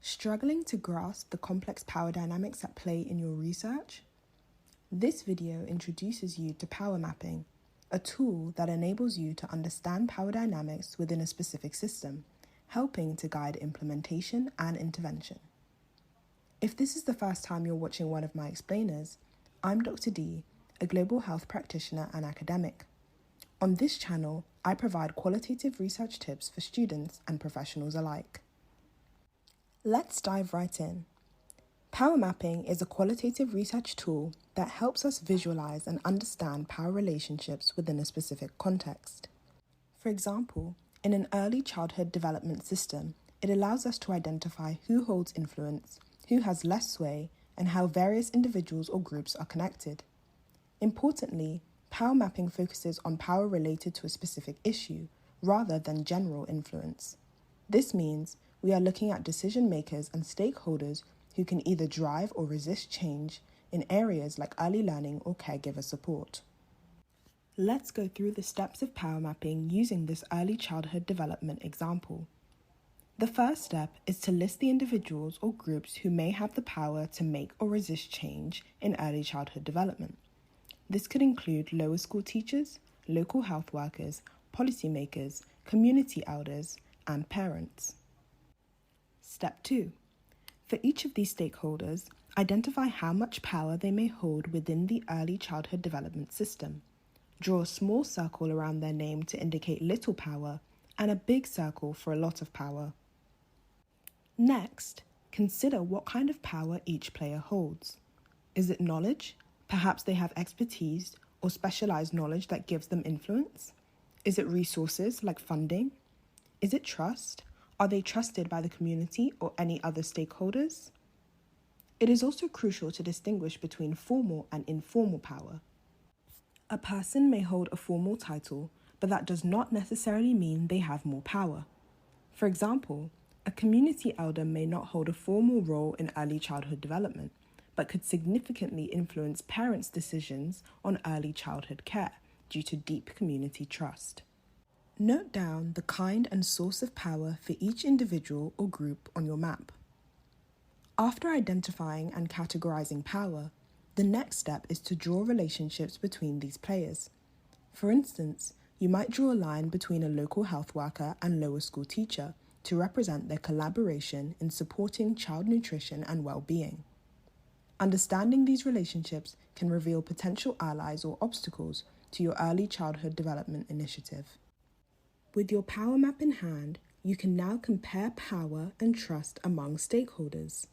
Struggling to grasp the complex power dynamics at play in your research? This video introduces you to power mapping, a tool that enables you to understand power dynamics within a specific system, helping to guide implementation and intervention. If this is the first time you're watching one of my explainers, I'm Dr. D, a global health practitioner and academic. On this channel, I provide qualitative research tips for students and professionals alike. Let's dive right in. Power mapping is a qualitative research tool that helps us visualize and understand power relationships within a specific context. For example, in an early childhood development system, it allows us to identify who holds influence, who has less sway, and how various individuals or groups are connected. Importantly, power mapping focuses on power related to a specific issue rather than general influence. This means we are looking at decision makers and stakeholders who can either drive or resist change in areas like early learning or caregiver support. Let's go through the steps of power mapping using this early childhood development example. The first step is to list the individuals or groups who may have the power to make or resist change in early childhood development. This could include lower school teachers, local health workers, policymakers, community elders, and parents. Step 2. For each of these stakeholders, identify how much power they may hold within the early childhood development system. Draw a small circle around their name to indicate little power and a big circle for a lot of power. Next, consider what kind of power each player holds. Is it knowledge? Perhaps they have expertise or specialized knowledge that gives them influence? Is it resources like funding? Is it trust? Are they trusted by the community or any other stakeholders? It is also crucial to distinguish between formal and informal power. A person may hold a formal title, but that does not necessarily mean they have more power. For example, a community elder may not hold a formal role in early childhood development, but could significantly influence parents' decisions on early childhood care due to deep community trust. Note down the kind and source of power for each individual or group on your map. After identifying and categorizing power, the next step is to draw relationships between these players. For instance, you might draw a line between a local health worker and lower school teacher to represent their collaboration in supporting child nutrition and well-being. Understanding these relationships can reveal potential allies or obstacles to your early childhood development initiative. With your power map in hand, you can now compare power and trust among stakeholders.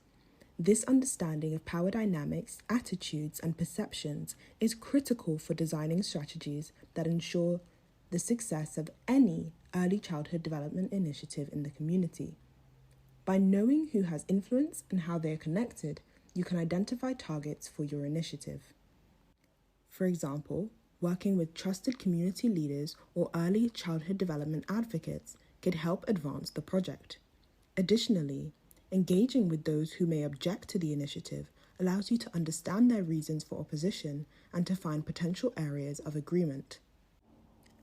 This understanding of power dynamics, attitudes, and perceptions is critical for designing strategies that ensure the success of any early childhood development initiative in the community. By knowing who has influence and how they are connected, you can identify targets for your initiative. For example, working with trusted community leaders or early childhood development advocates could help advance the project. Additionally, engaging with those who may object to the initiative allows you to understand their reasons for opposition and to find potential areas of agreement.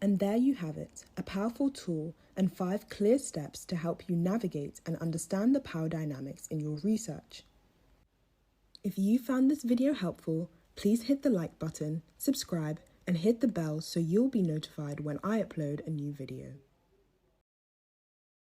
And there you have it, a powerful tool and 5 clear steps to help you navigate and understand the power dynamics in your research. If you found this video helpful, please hit the like button, subscribe, and hit the bell so you'll be notified when I upload a new video.